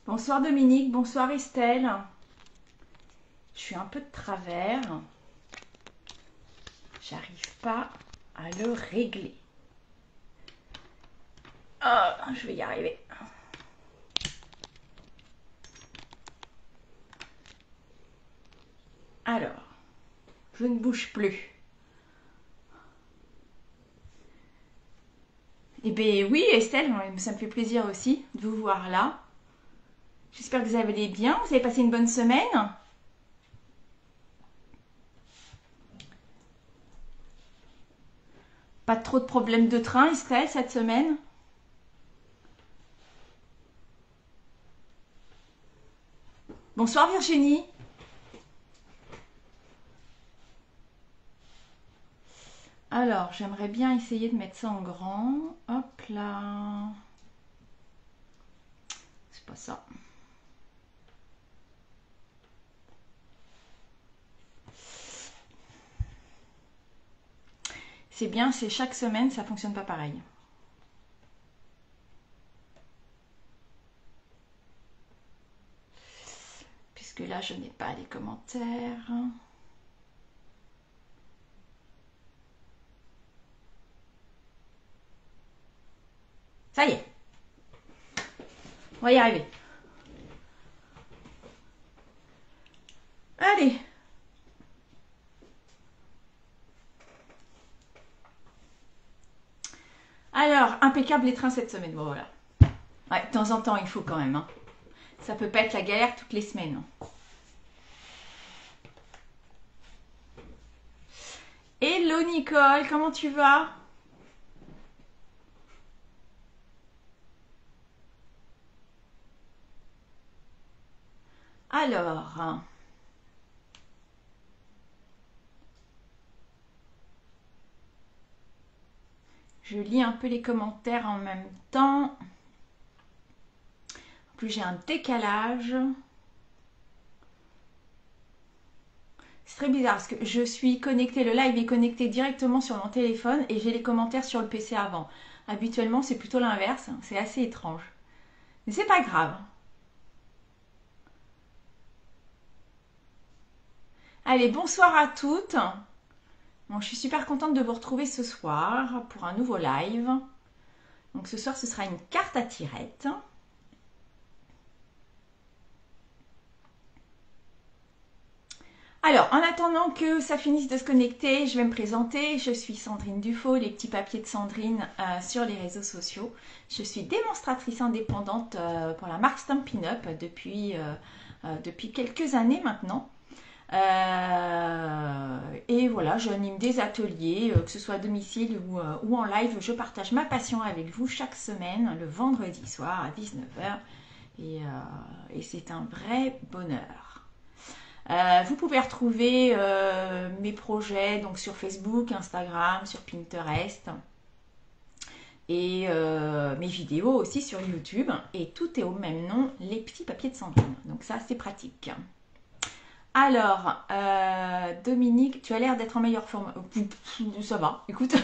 Bonsoir Dominique, bonsoir Estelle. Je suis un peu de travers. J'arrive pas à le régler. Ah, je vais y arriver. Alors, je ne bouge plus. Eh bien oui Estelle, ça me fait plaisir aussi de vous voir là. J'espère que vous allez bien, vous avez passé une bonne semaine. Pas trop de problèmes de train Estelle cette semaine? Bonsoir Virginie. Alors, j'aimerais bien essayer de mettre ça en grand. Hop là. C'est pas ça. C'est bien, c'est chaque semaine, ça fonctionne pas pareil. Puisque là, je n'ai pas les commentaires. Ça y est. On va y arriver. Allez. Alors, impeccable les trains cette semaine. Bon, voilà. Ouais, de temps en temps, il faut quand même. Hein. Ça peut pas être la galère toutes les semaines. Hello Nicole, comment tu vas? Alors, je lis un peu les commentaires en même temps. En plus, j'ai un décalage. C'est très bizarre parce que je suis connectée, le live est connecté directement sur mon téléphone et j'ai les commentaires sur le PC avant. Habituellement, c'est plutôt l'inverse. C'est assez étrange. Mais c'est pas grave. Allez, bonsoir à toutes. Bon, je suis super contente de vous retrouver ce soir pour un nouveau live. Donc ce soir, ce sera une carte à tirette. Alors, en attendant que ça finisse de se connecter, je vais me présenter. Je suis Sandrine Dufaux, les petits papiers de Sandrine sur les réseaux sociaux. Je suis démonstratrice indépendante pour la marque Stampin' Up depuis quelques années maintenant. Et voilà, j'anime des ateliers, que ce soit à domicile ou en live. Je partage ma passion avec vous chaque semaine, le vendredi soir à 19h. Et c'est un vrai bonheur. Vous pouvez retrouver mes projets donc sur Facebook, Instagram, sur Pinterest et mes vidéos aussi sur YouTube. Et tout est au même nom, les petits papiers de Sandrine. Donc ça, c'est pratique. Alors, Dominique, tu as l'air d'être en meilleure forme. Ça va, écoute.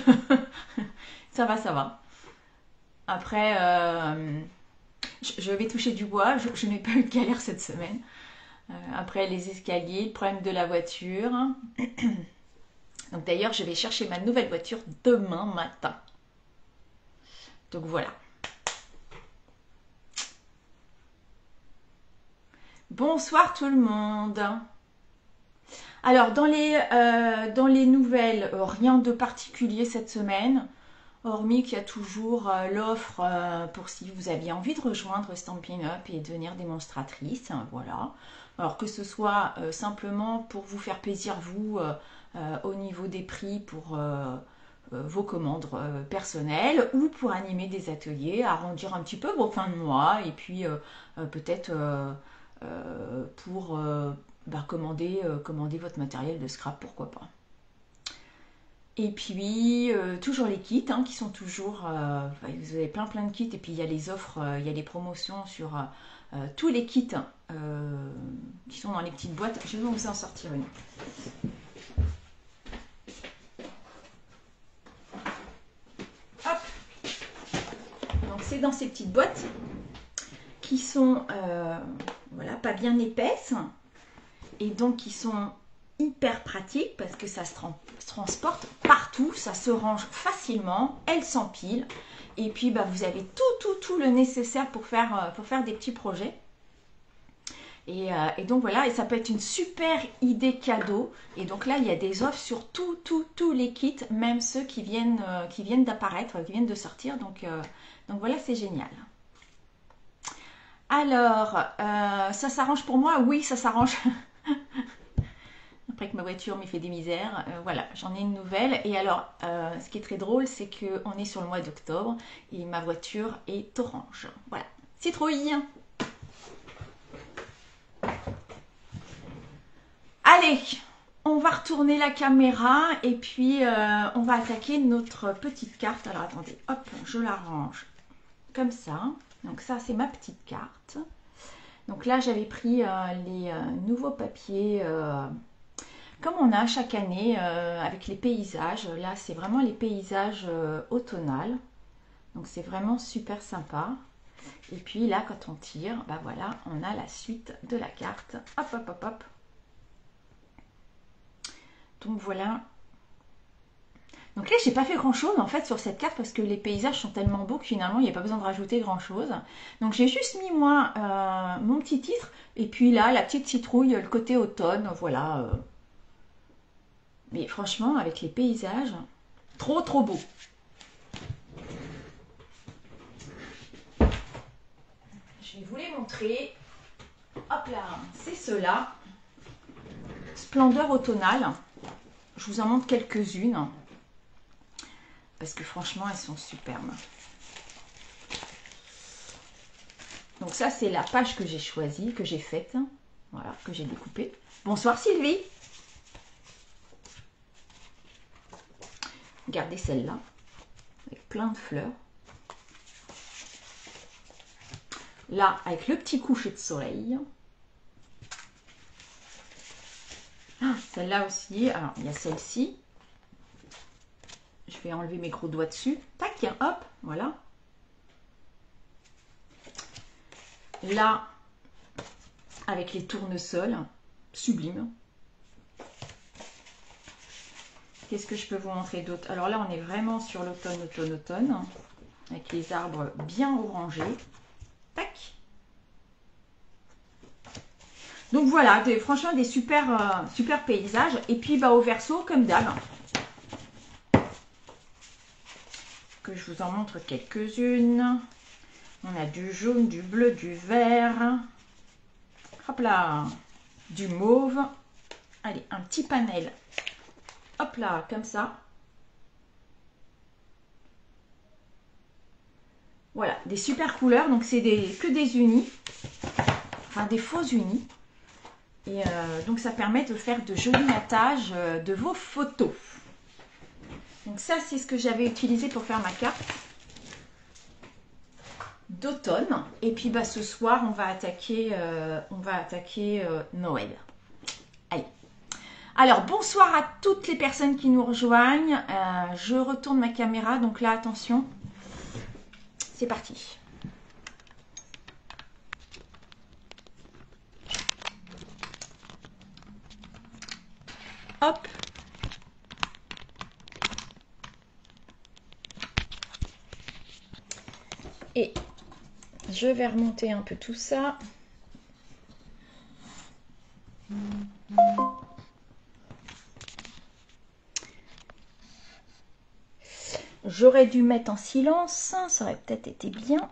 Ça va, ça va. Après, je vais toucher du bois. Je n'ai pas eu de galère cette semaine. Après les escaliers, le problème de la voiture. Donc d'ailleurs, je vais chercher ma nouvelle voiture demain matin. Donc voilà. Bonsoir tout le monde. Alors dans les nouvelles, rien de particulier cette semaine. Hormis qu'il y a toujours l'offre pour si vous aviez envie de rejoindre Stampin' Up et devenir démonstratrice. Voilà. Alors que ce soit simplement pour vous faire plaisir vous au niveau des prix pour vos commandes personnelles ou pour animer des ateliers, arrondir un petit peu vos fins de mois et puis peut-être pour commander votre matériel de scrap, pourquoi pas. Et puis, toujours les kits qui sont toujours... vous avez plein de kits et puis il y a les offres, il y a les promotions sur tous les kits qui sont dans les petites boîtes. Je vais vous en sortir une. Hop. Donc c'est dans ces petites boîtes qui sont voilà, pas bien épaisses et donc qui sont hyper pratiques parce que ça se transporte partout, ça se range facilement, elles s'empilent et puis bah, vous avez tout le nécessaire pour faire des petits projets. Et donc voilà, et ça peut être une super idée cadeau. Et donc là, il y a des offres sur tous les kits, même ceux qui viennent d'apparaître, qui viennent de sortir. Donc voilà, c'est génial. Alors, ça s'arrange pour moi? Oui, ça s'arrange. Après que ma voiture m'ait fait des misères. Voilà, j'en ai une nouvelle. Et alors, ce qui est très drôle, c'est qu'on est sur le mois d'octobre et ma voiture est orange. Voilà, citrouille. Allez, on va retourner la caméra et puis on va attaquer notre petite carte. Alors attendez, hop, je la range comme ça. Donc ça, c'est ma petite carte. Donc là, j'avais pris les nouveaux papiers comme on a chaque année avec les paysages. Là, c'est vraiment les paysages automnales. Donc c'est vraiment super sympa. Et puis là, quand on tire, bah voilà, on a la suite de la carte. Hop, hop, hop, hop. Donc voilà. Donc là, j'ai pas fait grand chose en fait sur cette carte parce que les paysages sont tellement beaux que finalement il n'y a pas besoin de rajouter grand chose. Donc j'ai juste mis moi mon petit titre et puis là la petite citrouille, le côté automne, voilà. Mais franchement, avec les paysages, trop beau. Je vais vous les montrer. Hop là, c'est ceux-là. Splendeur automnale. Je vous en montre quelques-unes. Parce que franchement, elles sont superbes. Donc ça, c'est la page que j'ai choisie, que j'ai faite. Voilà, que j'ai découpée. Bonsoir Sylvie. Regardez celle-là. Avec plein de fleurs. Là, avec le petit coucher de soleil. Ah, celle-là aussi. Alors, il y a celle-ci. Je vais enlever mes gros doigts dessus. Tac, hop, voilà. Là, avec les tournesols, sublime. Qu'est-ce que je peux vous montrer d'autre? Alors là, on est vraiment sur l'automne, avec les arbres bien orangés. Tac. Donc voilà, franchement, des super paysages. Et puis, bah, au verso, comme d'hab. Que je vous en montre quelques-unes. On a du jaune, du bleu, du vert. Hop là. Du mauve. Allez, un petit panel. Hop là, comme ça. Voilà, des super couleurs. Donc, c'est que des unis. Enfin, des faux unis. Et donc, ça permet de faire de jolis attaches de vos photos. Donc, ça, c'est ce que j'avais utilisé pour faire ma carte d'automne. Et puis, bah, ce soir, on va attaquer Noël. Allez. Alors, bonsoir à toutes les personnes qui nous rejoignent. Je retourne ma caméra. Donc là, attention. C'est parti. Hop. Et je vais remonter un peu tout ça. J'aurais dû mettre en silence, ça aurait peut-être été bien.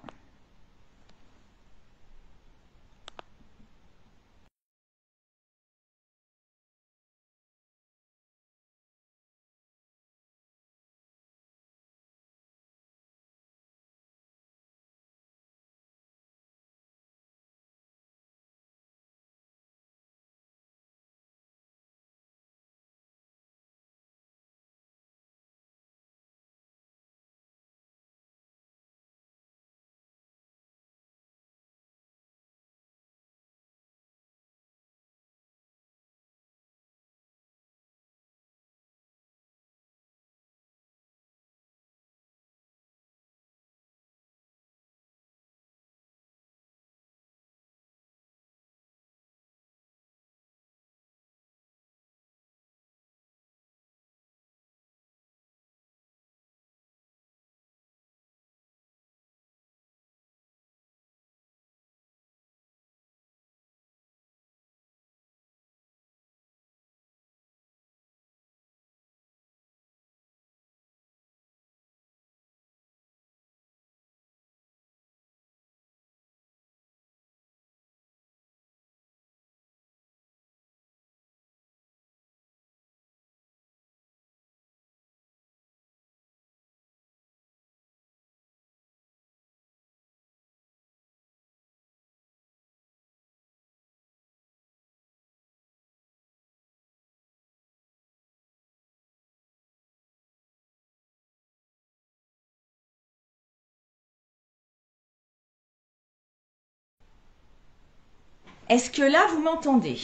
Est-ce que là, vous m'entendez?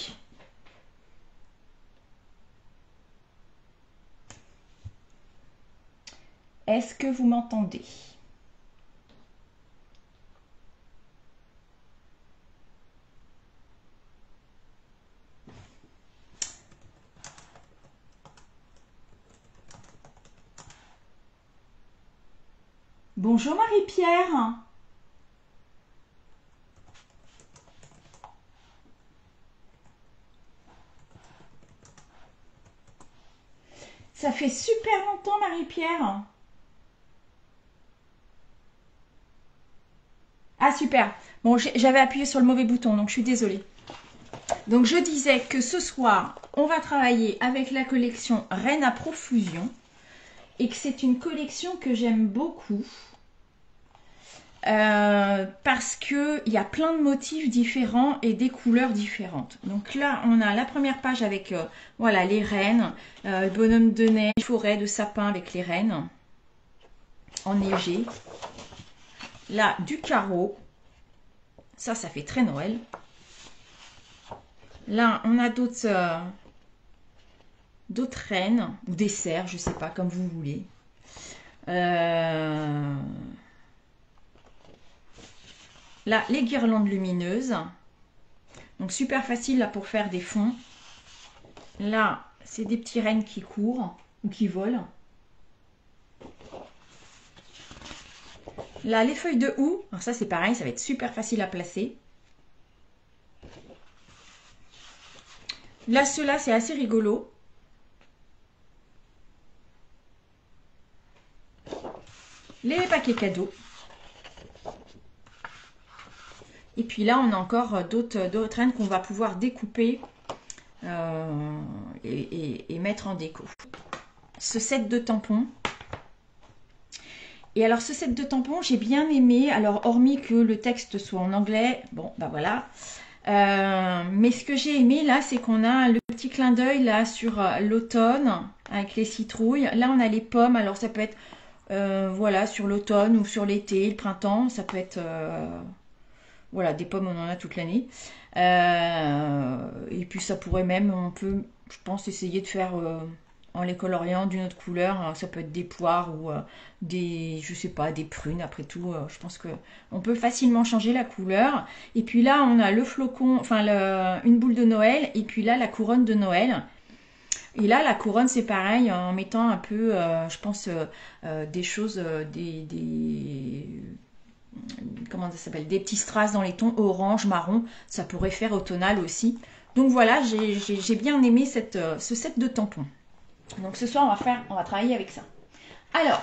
Est-ce que vous m'entendez? Bonjour Marie-Pierre. Ça fait super longtemps Marie-Pierre. Ah super. Bon, j'avais appuyé sur le mauvais bouton, donc je suis désolée. Donc je disais que ce soir, on va travailler avec la collection Reine à profusion et que c'est une collection que j'aime beaucoup. Parce qu'il y a plein de motifs différents et des couleurs différentes. Donc là, on a la première page avec voilà, les reines, bonhomme de neige, forêt de sapin avec les reines enneigées. Là, du carreau. Ça fait très Noël. Là, on a d'autres reines ou des cerfs, je sais pas, comme vous voulez. Là, les guirlandes lumineuses. Donc, super facile là pour faire des fonds. Là, c'est des petits rennes qui courent ou qui volent. Là, les feuilles de houx. Alors ça, c'est pareil, ça va être super facile à placer. Là, ceux-là, c'est assez rigolo. Les paquets cadeaux. Et puis là, on a encore d'autres rennes qu'on va pouvoir découper et mettre en déco. Ce set de tampons. Et alors, ce set de tampons, j'ai bien aimé. Alors, hormis que le texte soit en anglais, bon, bah voilà. Mais ce que j'ai aimé, là, c'est qu'on a le petit clin d'œil, là, sur l'automne, avec les citrouilles. Là, on a les pommes. Alors, ça peut être, voilà, sur l'automne ou sur l'été, le printemps. Ça peut être... voilà, des pommes, on en a toute l'année. Et puis ça pourrait même, on peut, je pense, essayer de faire en les coloriant d'une autre couleur. Ça peut être des poires ou des, je sais pas, des prunes. Après tout, je pense que on peut facilement changer la couleur. Et puis là, on a le flocon, enfin une boule de Noël. Et puis là, la couronne de Noël. Et là, la couronne, c'est pareil, en mettant un peu, je pense, des choses, comment ça s'appelle, des petits strass dans les tons orange, marron, ça pourrait faire automnal aussi. Donc voilà, j'ai bien aimé ce set de tampons. Donc ce soir, on va travailler avec ça. Alors,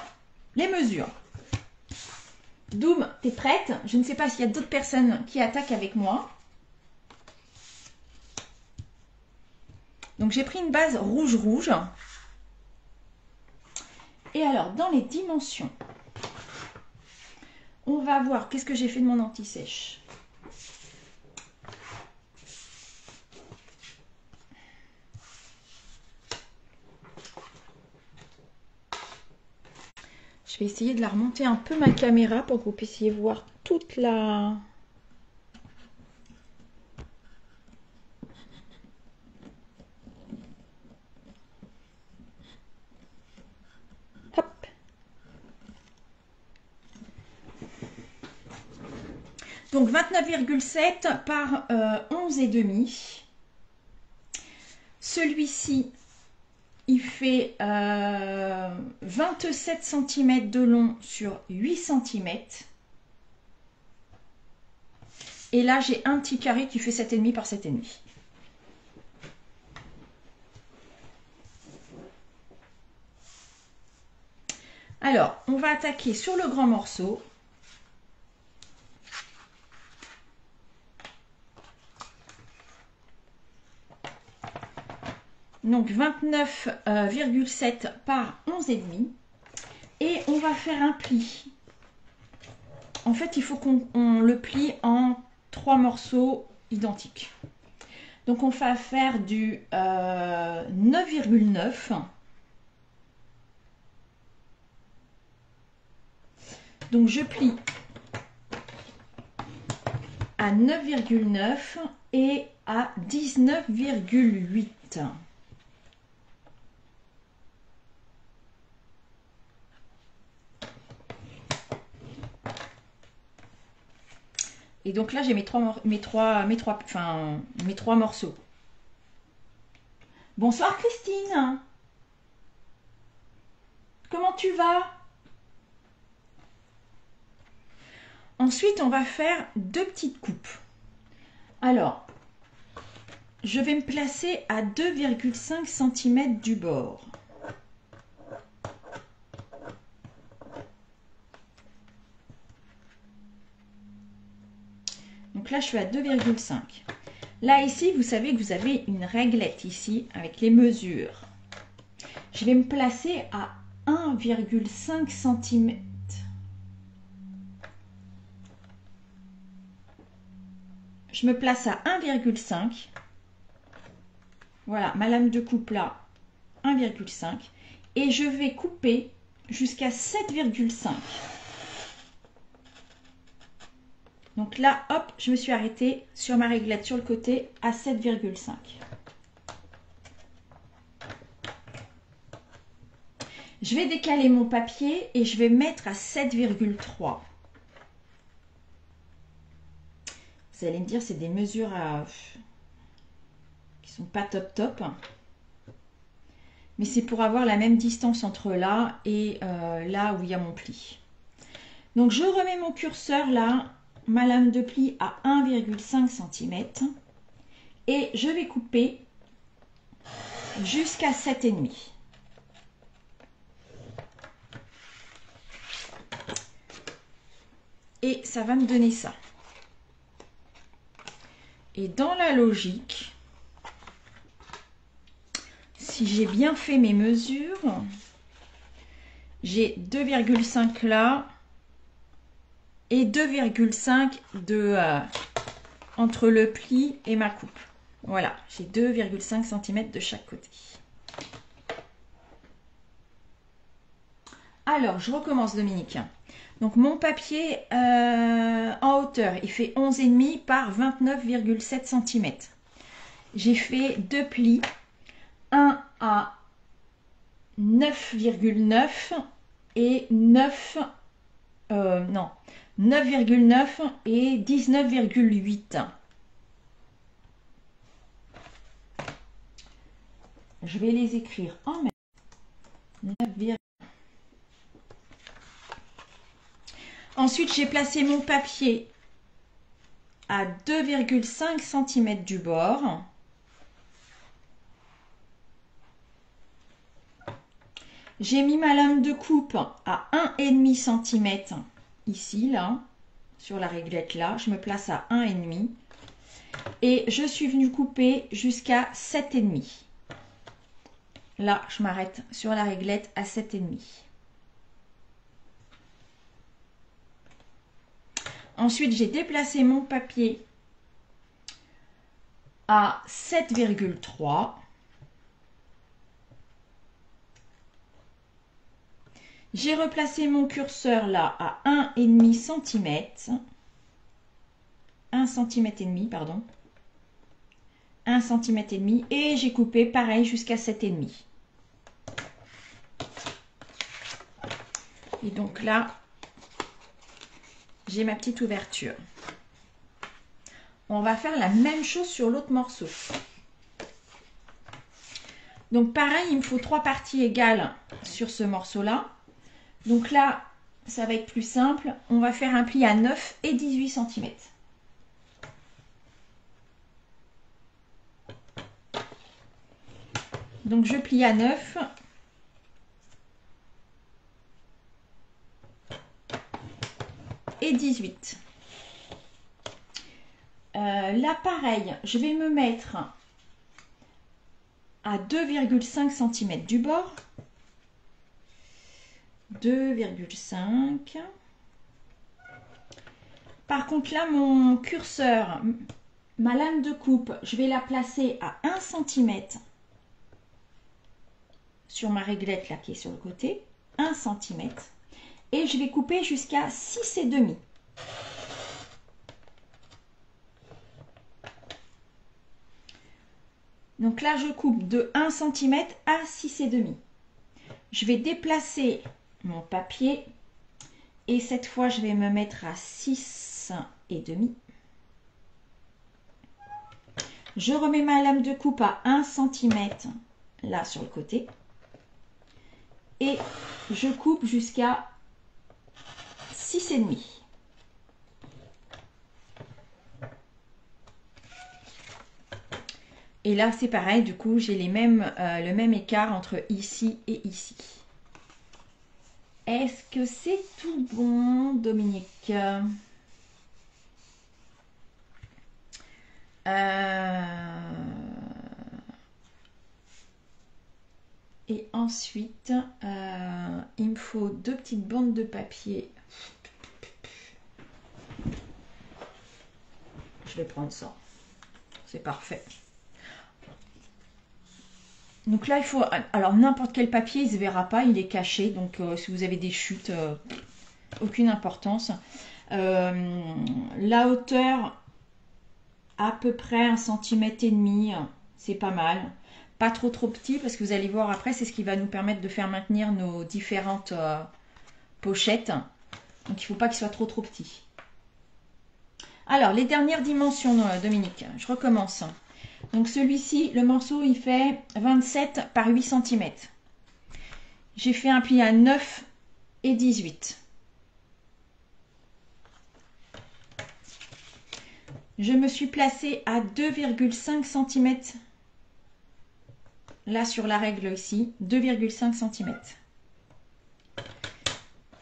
les mesures. Doom, t'es prête? Je ne sais pas s'il y a d'autres personnes qui attaquent avec moi. Donc j'ai pris une base rouge. Et alors, dans les dimensions, on va voir qu'est-ce que j'ai fait de mon anti-sèche. Je vais essayer de la remonter un peu ma caméra pour que vous puissiez voir toute la... Hop. Donc 29,7 par 11,5. Celui-ci, il fait 27 cm de long sur 8 cm. Et là, j'ai un petit carré qui fait 7,5 par 7,5. Alors, on va attaquer sur le grand morceau. Donc 29,7 par 11,5. Et on va faire un pli. En fait, il faut qu'on le plie en 3 morceaux identiques. Donc on va faire du 9,9. Donc je plie à 9,9 et à 19,8. Et donc là, j'ai mes trois morceaux. Bonsoir Christine. Comment tu vas? Ensuite, on va faire 2 petites coupes. Alors, je vais me placer à 2,5 cm du bord. Donc là, je suis à 2,5. Là, ici, vous savez que vous avez une réglette ici avec les mesures. Je vais me placer à 1,5 cm. Je me place à 1,5. Voilà, ma lame de coupe là, 1,5. Et je vais couper jusqu'à 7,5. Donc là, hop, je me suis arrêtée sur ma réglette sur le côté à 7,5. Je vais décaler mon papier et je vais mettre à 7,3. Vous allez me dire, c'est des mesures qui sont pas top. Mais c'est pour avoir la même distance entre là et là où il y a mon pli. Donc je remets mon curseur là, ma lame de pli à 1,5 cm et je vais couper jusqu'à 7,5. Et ça va me donner ça. Et dans la logique, si j'ai bien fait mes mesures, j'ai 2,5 là et 2,5 de entre le pli et ma coupe. Voilà, j'ai 2,5 cm de chaque côté. Alors, je recommence Dominique. Donc mon papier en hauteur, il fait 11,5 par 29,7 cm. J'ai fait 2 plis, un à 9,9 et 9,9 et 19,8. Je vais les écrire en même temps. Ensuite, j'ai placé mon papier à 2,5 cm du bord. J'ai mis ma lame de coupe à 1,5 cm ici, là, sur la réglette là. Je me place à 1,5 et je suis venue couper jusqu'à 7,5. Là, je m'arrête sur la réglette à 7,5. Ensuite, j'ai déplacé mon papier à 7,3. J'ai replacé mon curseur là à 1,5 cm. 1,5 cm, pardon. 1,5 cm et j'ai coupé pareil jusqu'à 7,5. Et donc là, j'ai ma petite ouverture. On va faire la même chose sur l'autre morceau. Donc pareil, il me faut 3 parties égales sur ce morceau-là. Donc là, ça va être plus simple. On va faire un pli à 9 et 18 cm. Donc je plie à 9. Et 18. Là, pareil, je vais me mettre à 2,5 cm du bord. 2,5. Par contre, là, mon curseur, ma lame de coupe, je vais la placer à 1 cm sur ma réglette là qui est sur le côté. 1 cm. Et je vais couper jusqu'à 6,5. Donc là, je coupe de 1 cm à 6,5. Je vais déplacer mon papier et cette fois, je vais me mettre à 6,5. Je remets ma lame de coupe à 1 cm là sur le côté et je coupe jusqu'à 6,5. Et là, c'est pareil, du coup, j'ai le même écart entre ici et ici. Est-ce que c'est tout bon, Dominique? Et ensuite, il me faut 2 petites bandes de papier. Je vais prendre ça. C'est parfait. Donc là, il faut... Alors, n'importe quel papier, il ne se verra pas, il est caché. Donc, si vous avez des chutes, aucune importance. La hauteur, à peu près 1,5 cm, c'est pas mal. Pas trop petit, parce que vous allez voir après, c'est ce qui va nous permettre de faire maintenir nos différentes pochettes. Donc, il ne faut pas qu'il soit trop petit. Alors, les dernières dimensions, Dominique, je recommence. Donc celui-ci, le morceau, il fait 27 par 8 cm. J'ai fait un pli à 9 et 18. Je me suis placée à 2,5 cm. Là, sur la règle ici, 2,5 cm.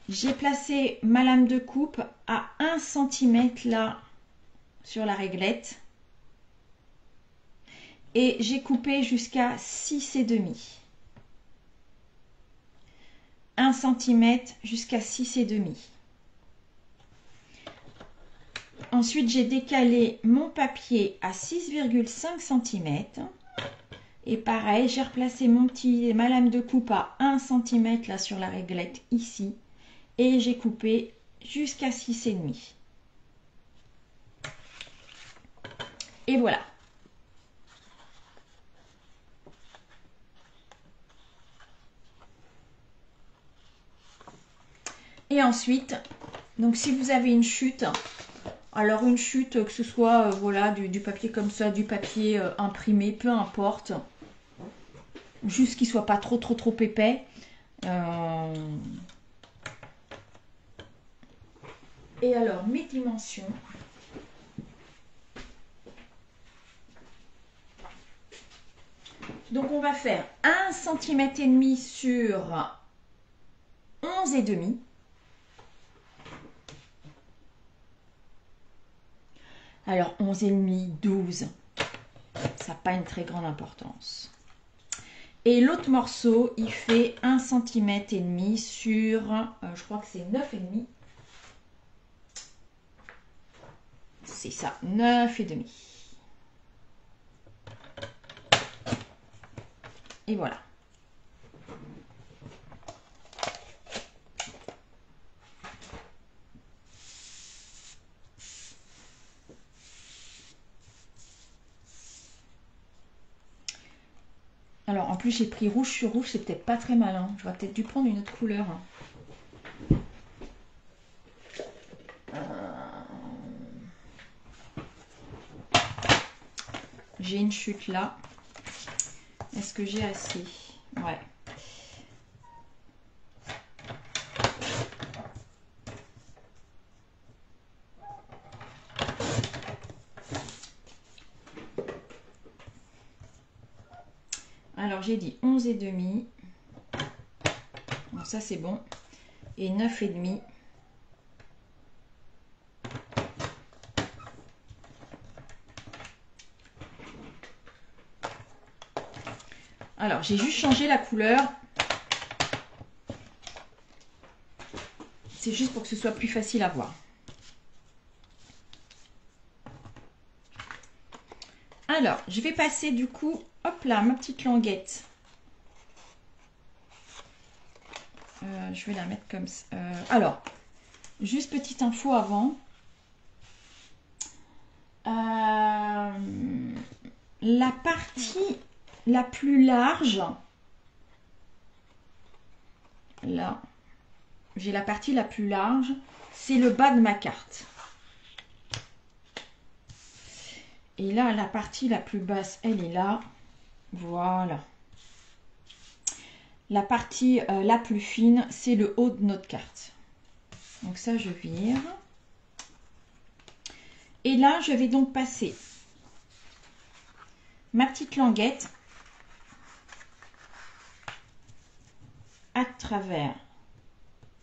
J'ai placé ma lame de coupe à 1 cm là, sur la réglette. Et j'ai coupé jusqu'à 6,5. 1 cm jusqu'à 6,5. Ensuite, j'ai décalé mon papier à 6,5 cm. Et pareil, j'ai replacé ma lame de coupe à 1 cm là sur la réglette ici. Et j'ai coupé jusqu'à 6,5. Et voilà. Et ensuite, donc si vous avez une chute, alors une chute, que ce soit voilà, du papier comme ça, du papier imprimé, peu importe, juste qu'il ne soit pas trop épais. Et alors, mes dimensions. Donc on va faire 1,5 cm sur 11,5. Alors 11,5, 12, ça n'a pas une très grande importance. Et l'autre morceau, il fait 1,5 cm sur, je crois que c'est 9,5. C'est ça, 9,5. Et voilà. Alors, en plus, j'ai pris rouge sur rouge, c'est peut-être pas très malin. J'aurais peut-être dû prendre une autre couleur. J'ai une chute là. Est-ce que j'ai assez? Ouais. Alors, j'ai dit 11,5. Bon, ça, c'est bon. Et 9,5. Alors, j'ai juste changé la couleur. C'est juste pour que ce soit plus facile à voir. Alors, je vais passer du coup, hop là, ma petite languette. Je vais la mettre comme ça. Alors, juste petite info avant. La partie la plus large. Là, j'ai la partie la plus large. C'est le bas de ma carte. Et là, la partie la plus basse, elle est là. Voilà. La partie la plus fine, c'est le haut de notre carte. Donc ça, je vire. Et là, je vais donc passer ma petite languette à travers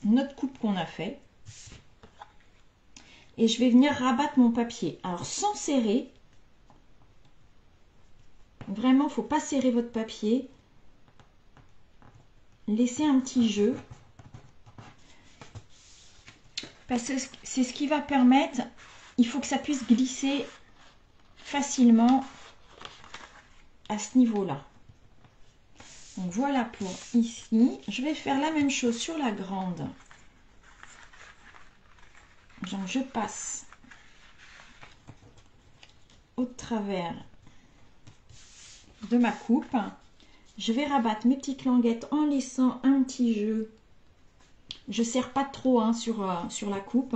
notre coupe qu'on a fait. Et je vais venir rabattre mon papier. Alors, sans serrer. Vraiment, il ne faut pas serrer votre papier. Laissez un petit jeu. Parce que c'est ce qui va permettre, il faut que ça puisse glisser facilement à ce niveau-là. Donc voilà pour ici. Je vais faire la même chose sur la grande. Donc je passe au travers de ma coupe. Je vais rabattre mes petites languettes en laissant un petit jeu. Je ne serre pas trop hein, sur la coupe.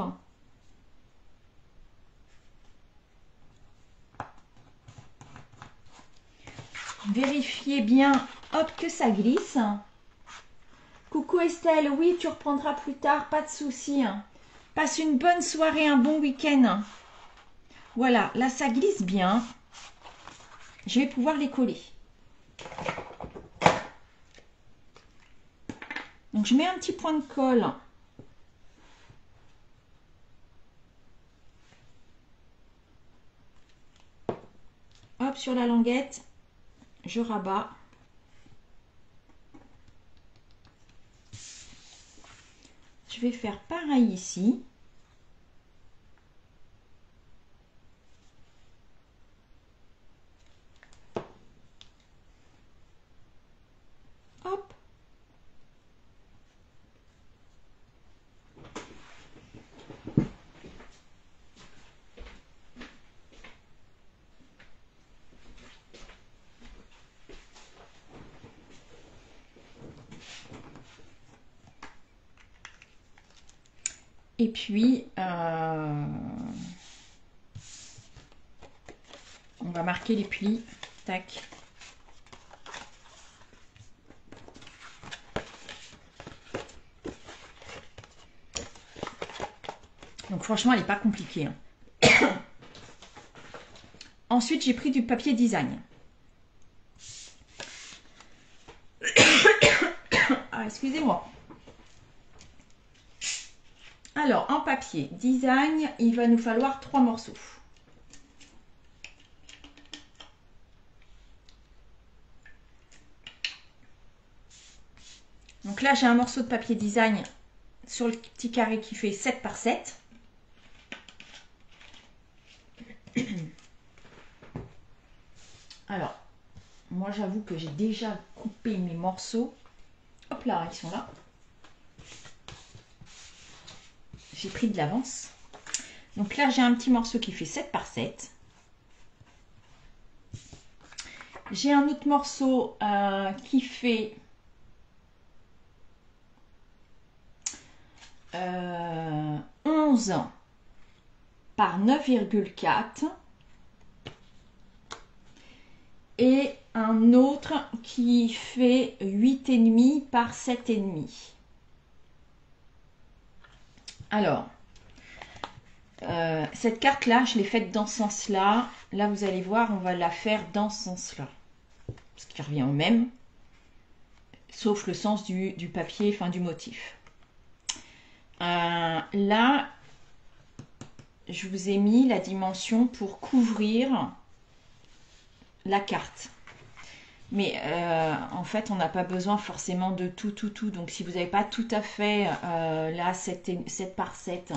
Vérifiez bien, hop, que ça glisse. Coucou Estelle, oui, tu reprendras plus tard, pas de souci. Passe une bonne soirée, un bon week-end. Voilà, là ça glisse bien. Je vais pouvoir les coller. Donc je mets un petit point de colle. Hop, sur la languette. Je rabats. Je vais faire pareil ici. Hop. Et puis, on va marquer les plis. Tac. Donc franchement, elle n'est pas compliquée. Hein. Ensuite, j'ai pris du papier design. Ah, excusez-moi. Alors, en papier design, il va nous falloir 3 morceaux. Donc là, j'ai un morceau de papier design sur le petit carré qui fait 7 par 7. Alors, moi, j'avoue que j'ai déjà coupé mes morceaux. Hop là, ils sont là. J'ai pris de l'avance. Donc là, j'ai un petit morceau qui fait 7 par 7. J'ai un autre morceau qui fait 11 par 9,4. Et un autre qui fait 8,5 par 7,5. Alors, cette carte-là, je l'ai faite dans ce sens-là. Là, vous allez voir, on va la faire dans ce sens-là. Ce qui revient au même, sauf le sens du papier, enfin du motif. Là, je vous ai mis la dimension pour couvrir la carte. Mais en fait, on n'a pas besoin forcément de tout. Donc, si vous n'avez pas tout à fait là, 7 par 7,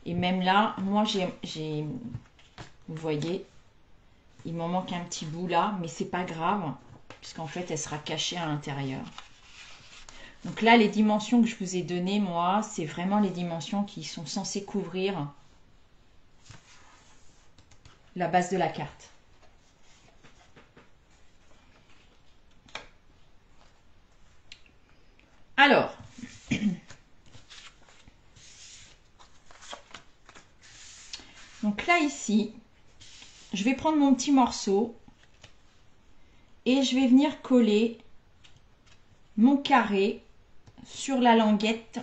et même là, moi, j'ai vous voyez, il m'en manque un petit bout là, mais c'est pas grave, puisqu'en fait, elle sera cachée à l'intérieur. Donc là, les dimensions que je vous ai données, moi, c'est vraiment les dimensions qui sont censées couvrir la base de la carte. Alors, donc là ici, je vais prendre mon petit morceau et je vais venir coller mon carré sur la languette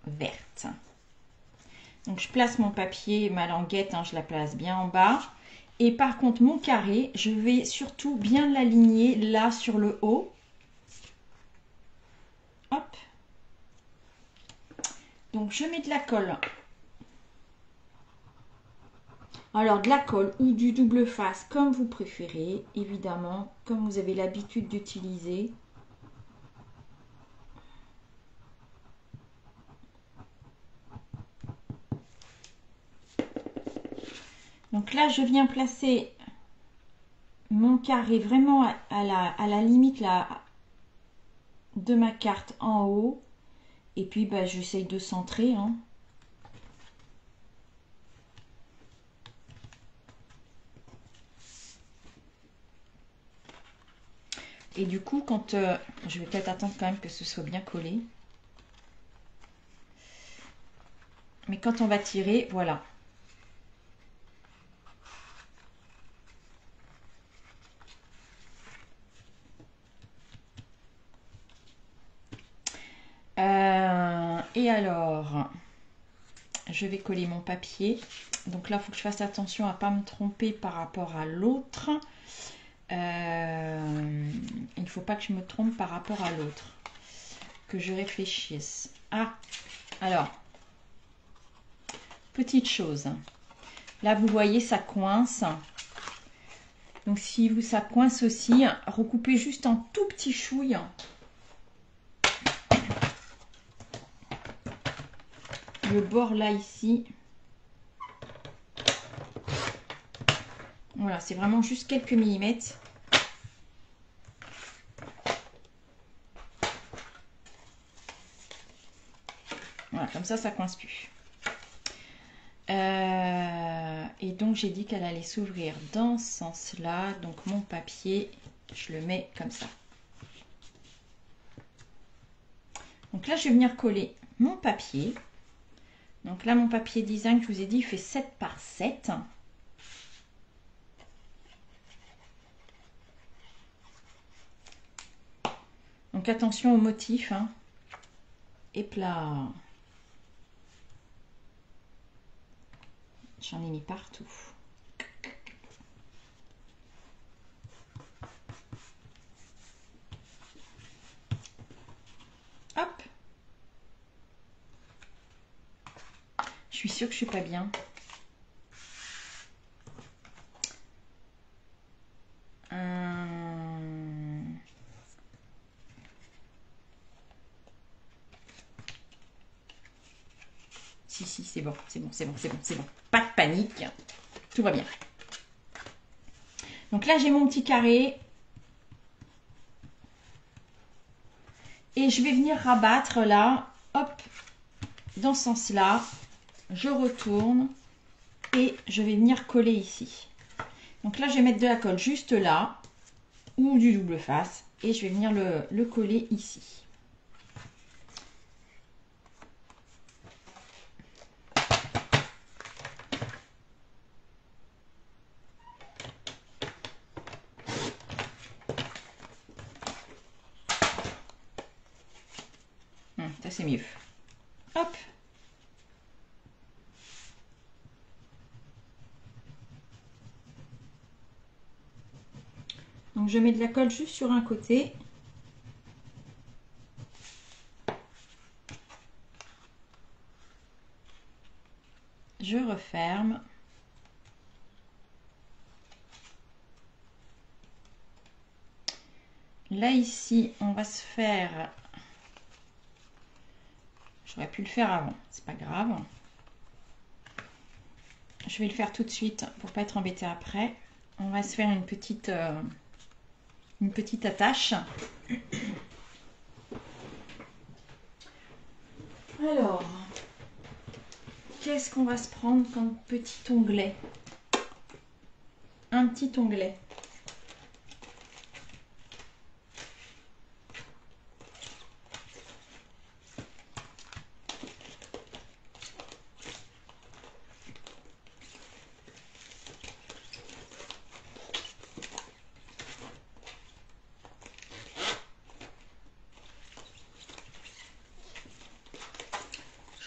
verte. Donc je place mon papier, ma languette, hein, je la place bien en bas. Et par contre mon carré, je vais surtout bien l'aligner là sur le haut. Hop. Donc je mets de la colle. Alors de la colle ou du double face comme vous préférez, évidemment, comme vous avez l'habitude d'utiliser. Donc là je viens placer mon carré vraiment à la limite là, de ma carte en haut. Et puis bah, j'essaye de centrer. Hein. Et du coup, quand je vais peut-être attendre quand même que ce soit bien collé. Mais quand on va tirer, voilà. Et alors, je vais coller mon papier. Donc là, il faut que je fasse attention à ne pas me tromper par rapport à l'autre. Il ne faut pas que je me trompe par rapport à l'autre. Que je réfléchisse. Ah, alors, petite chose. Là, vous voyez, ça coince. Donc, si ça coince aussi, recoupez juste en tout petit chouille. Le bord là, ici. Voilà, c'est vraiment juste quelques millimètres. Voilà, comme ça coince plus. Et donc, j'ai dit qu'elle allait s'ouvrir dans ce sens-là. Donc, mon papier, je le mets comme ça. Donc là, je vais venir coller mon papier. Donc là, mon papier design, je vous ai dit, il fait 7 par 7. Donc, attention au motif. Hein. Éplat. J'en ai mis partout. Hop. Je suis sûre que je suis pas bien. Si, c'est bon, c'est bon, c'est bon, c'est bon, c'est bon. Pas de panique. Tout va bien. Donc là, j'ai mon petit carré. Et je vais venir rabattre là, hop, dans ce sens-là. Je retourne et je vais venir coller ici. Donc là, je vais mettre de la colle juste là, ou du double face. Et je vais venir le coller ici. Ça, c'est mieux. Hop. Donc, je mets de la colle juste sur un côté. Je referme. Là, ici, on va se faire... J'aurais pu le faire avant, c'est pas grave. Je vais le faire tout de suite pour pas être embêtée après. On va se faire une petite attache. Alors, qu'est-ce qu'on va se prendre comme petit onglet? Un petit onglet.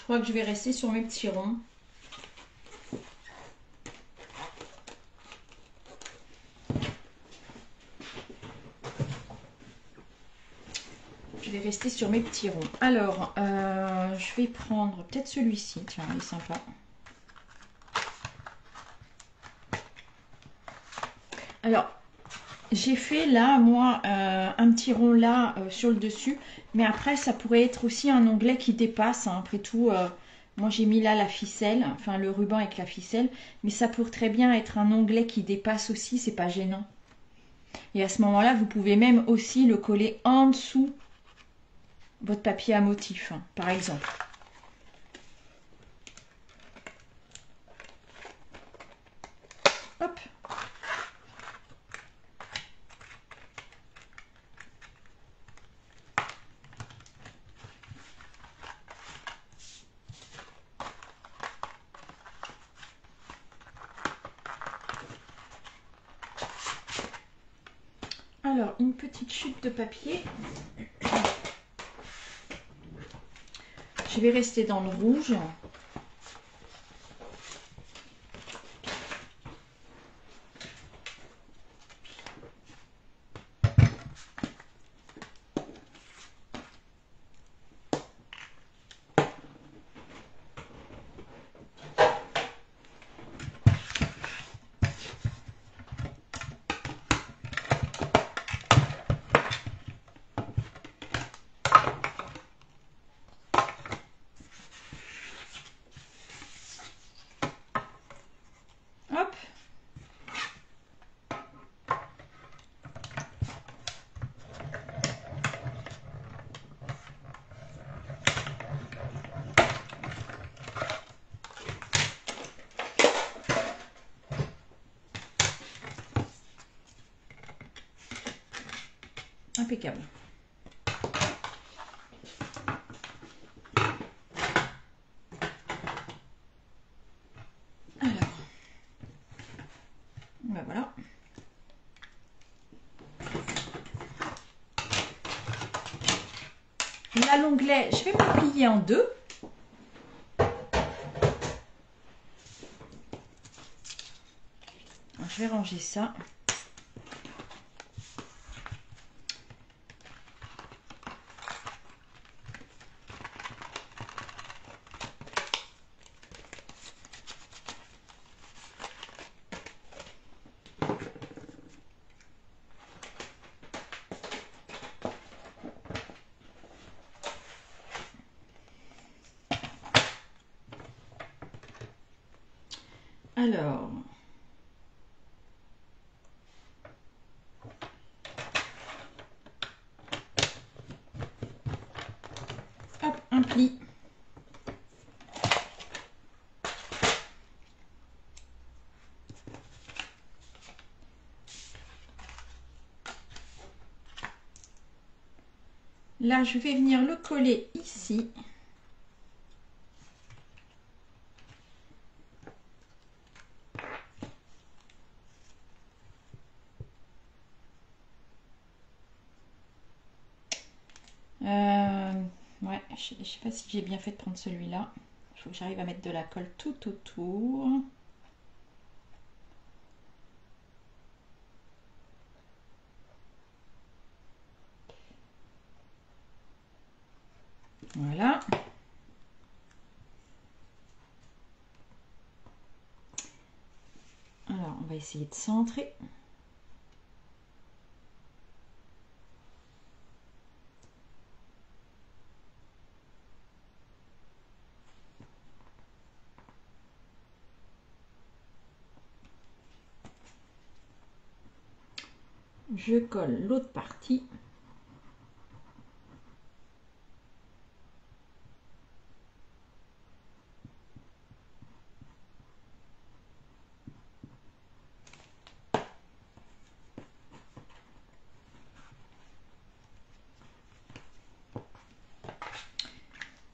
crois que je vais rester sur mes petits ronds. Je vais rester sur mes petits ronds. Alors, je vais prendre peut-être celui-ci. Tiens, il est sympa. Alors, j'ai fait là, moi, un petit rond là sur le dessus. Mais après, ça pourrait être aussi un onglet qui dépasse. Hein. Après tout, moi, j'ai mis là la ficelle. Enfin, le ruban avec la ficelle. Mais ça pourrait très bien être un onglet qui dépasse aussi. C'est pas gênant. Et à ce moment-là, vous pouvez même aussi le coller en dessous votre papier à motif, hein, par exemple. Hop. Alors, une petite chute de papier. Je vais rester dans le rouge. Hop. Impeccable. Alors, ben voilà. Là, l'onglet, je vais me plier en deux. Je vais ranger ça. Alors, hop, un pli. Là, je vais venir le coller ici. Ouais, je ne sais pas si j'ai bien fait de prendre celui-là. Il faut que j'arrive à mettre de la colle tout autour. Voilà. Alors, on va essayer de centrer. Je colle l'autre partie.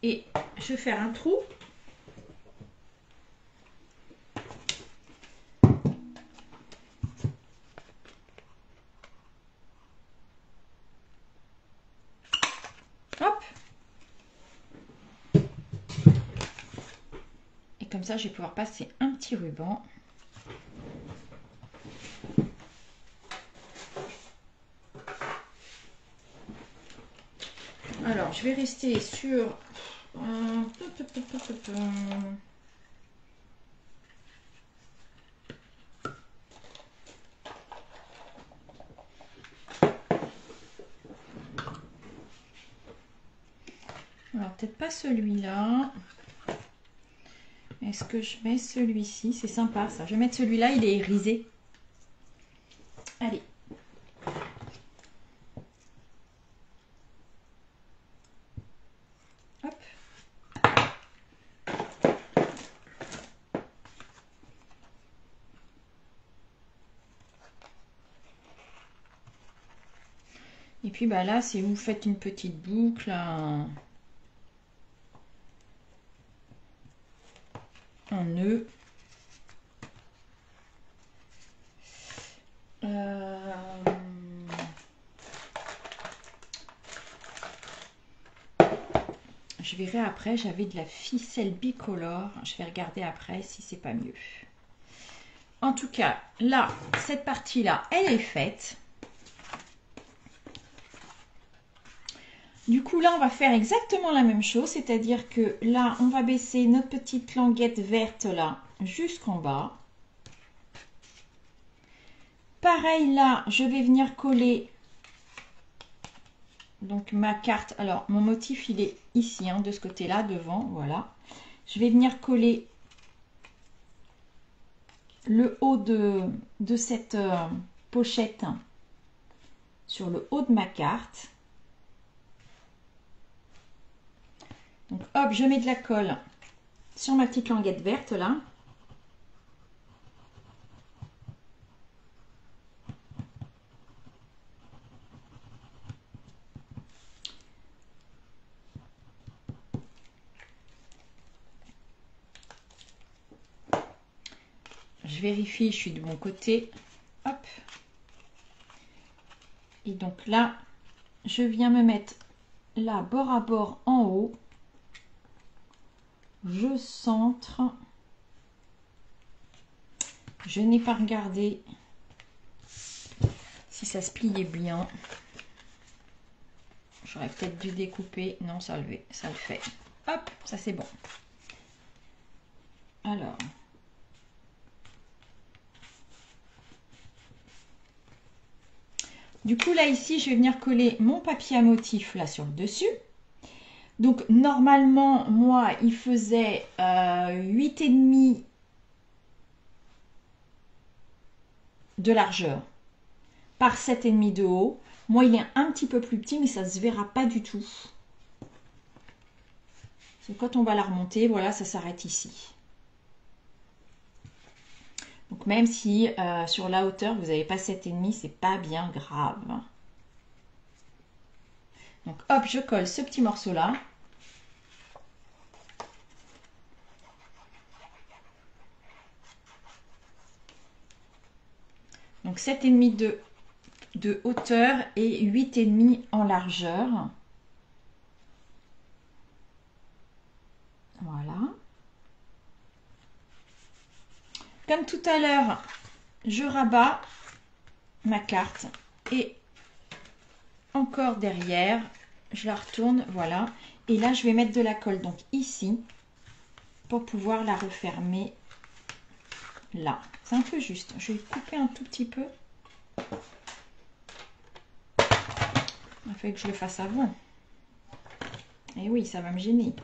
Et je vais faire un trou. Hop. Comme ça, je vais pouvoir passer un petit ruban. Alors, je vais rester sur... Alors, peut-être pas celui-là. Est-ce que je mets celui-ci? C'est sympa ça. Je vais mettre celui-là, il est irisé. Allez. Hop. Et puis bah là, si vous faites une petite boucle, un nœud. Je verrai après, j'avais de la ficelle bicolore. Je vais regarder après si c'est pas mieux. En tout cas, là, cette partie-là, elle est faite. Du coup, là, on va faire exactement la même chose. C'est-à-dire que là, on va baisser notre petite languette verte là jusqu'en bas. Pareil, là, je vais venir coller donc ma carte. Alors, mon motif, il est ici, hein, de ce côté-là, devant. Voilà. Je vais venir coller le haut de cette pochette sur le haut de ma carte. Donc, hop, je mets de la colle sur ma petite languette verte, là. Je vérifie, je suis de mon côté. Hop. Et donc là, je viens me mettre là, bord à bord, en haut. Je centre. Je n'ai pas regardé si ça se pliait bien. J'aurais peut-être dû découper. Non, ça le fait. Hop, ça c'est bon. Alors. Du coup, là, ici, je vais venir coller mon papier à motif là sur le dessus. Donc, normalement, moi, il faisait 8,5 de largeur par 7,5 de haut. Moi, il est un petit peu plus petit, mais ça ne se verra pas du tout. Quand on va la remonter, voilà, ça s'arrête ici. Donc, même si sur la hauteur, vous n'avez pas 7,5, c'est pas bien grave. Donc, hop, je colle ce petit morceau-là. Donc, 7,5 de hauteur et 8,5 en largeur. Voilà. Comme tout à l'heure, je rabats ma carte et encore derrière, je la retourne, voilà. Et là, je vais mettre de la colle, donc ici, pour pouvoir la refermer là. C'est un peu juste. Je vais couper un tout petit peu. Il faut que je le fasse avant. Et oui, ça va me gêner.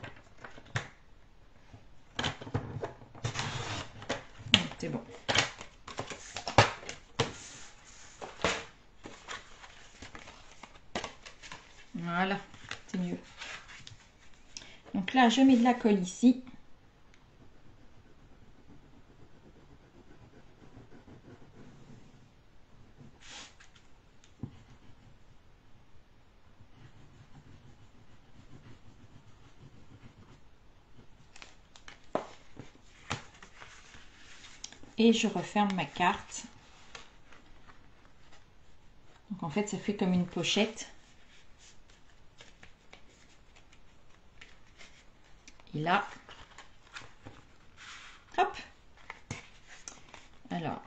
C'est bon. Voilà, c'est mieux. Donc là, je mets de la colle ici. Et je referme ma carte. Donc en fait, ça fait comme une pochette. Et là, Alors,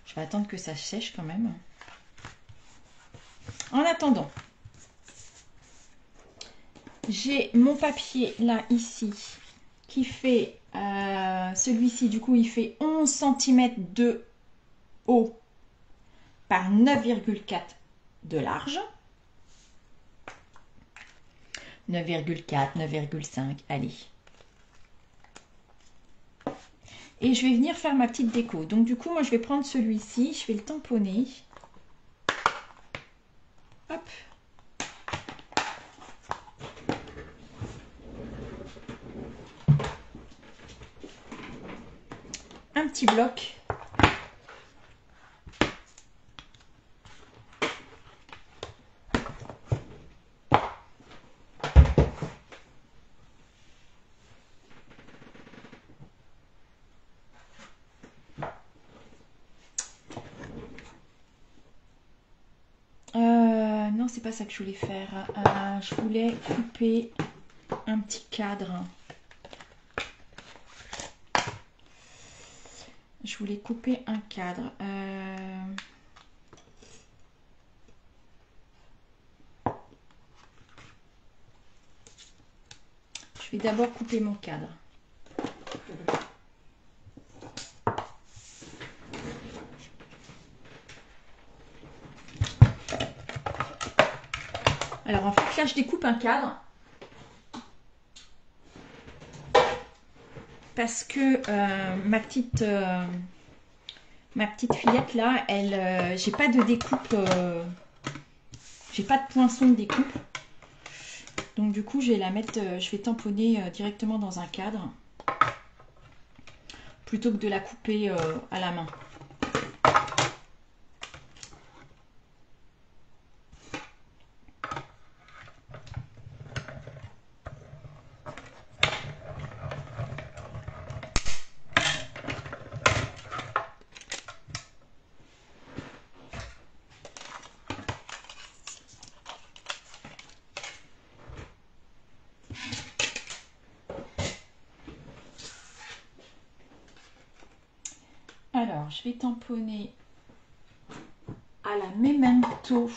je vais attendre que ça sèche quand même. En attendant, j'ai mon papier là, ici, qui fait, celui-ci, du coup, il fait 11 cm de haut par 9,4 de large. 9,4, 9,5, allez. Et je vais venir faire ma petite déco. Donc du coup, moi, je vais prendre celui-ci, je vais le tamponner. Hop. Un petit bloc. Non, c'est pas ça que je voulais faire. Je voulais couper un petit cadre. Je voulais couper un cadre. Je vais d'abord couper mon cadre. Alors en fait, là, je découpe un cadre. Parce que ma petite fillette là, elle, j'ai pas de découpe, j'ai pas de poinçon de découpe. Donc du coup, je vais la mettre, je vais tamponner directement dans un cadre plutôt que de la couper à la main. Alors, je vais tamponner à la Memento.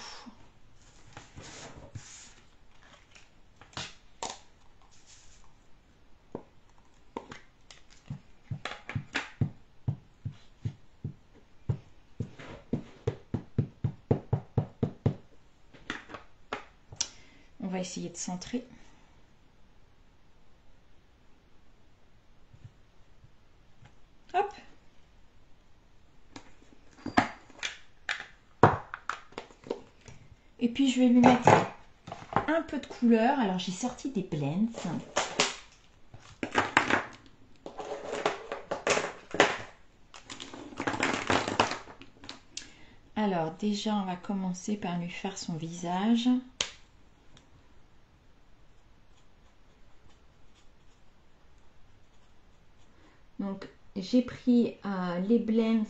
On va essayer de centrer. Hop. Et puis je vais lui mettre un peu de couleur. Alors j'ai sorti des blends. Alors déjà on va commencer par lui faire son visage. Donc j'ai pris les blends.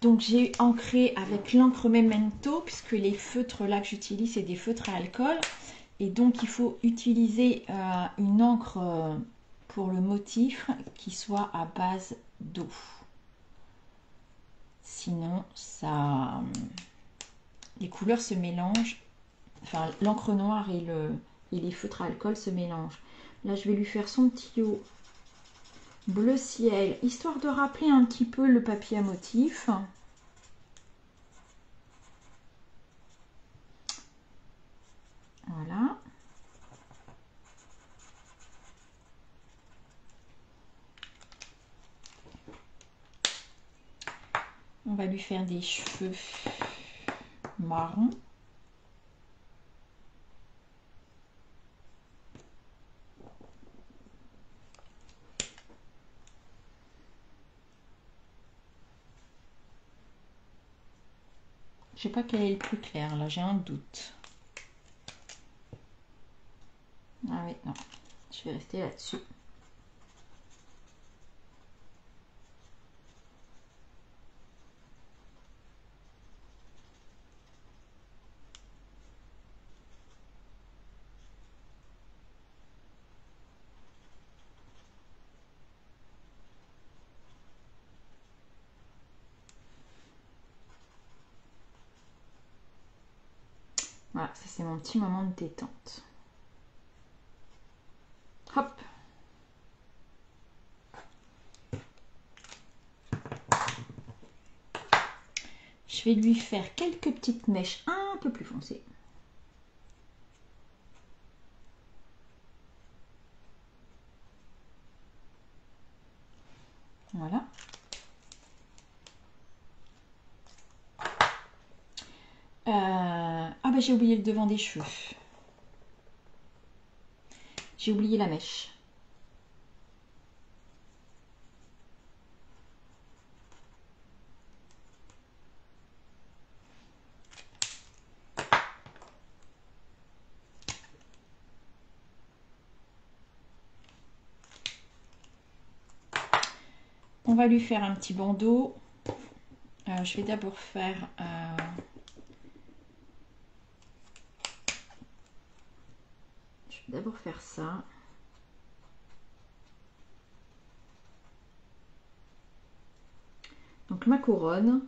Donc j'ai ancré avec l'encre Memento, puisque les feutres là que j'utilise, c'est des feutres à alcool. Et donc il faut utiliser une encre pour le motif qui soit à base d'eau. Sinon, ça, les couleurs se mélangent. Enfin, l'encre noire et les feutres à alcool se mélangent. Là, je vais lui faire son petit haut bleu ciel, histoire de rappeler un petit peu le papier à motif. Voilà. On va lui faire des cheveux marron. Je sais pas quel est le plus clair, là j'ai un doute. Ah oui, non, je vais rester là-dessus. Voilà, ça c'est mon petit moment de détente. Hop. Je vais lui faire quelques petites mèches un peu plus foncées. Voilà. Ah bah j'ai oublié le devant des cheveux. J'ai oublié la mèche. On va lui faire un petit bandeau. Je vais d'abord faire... ça. Donc ma couronne.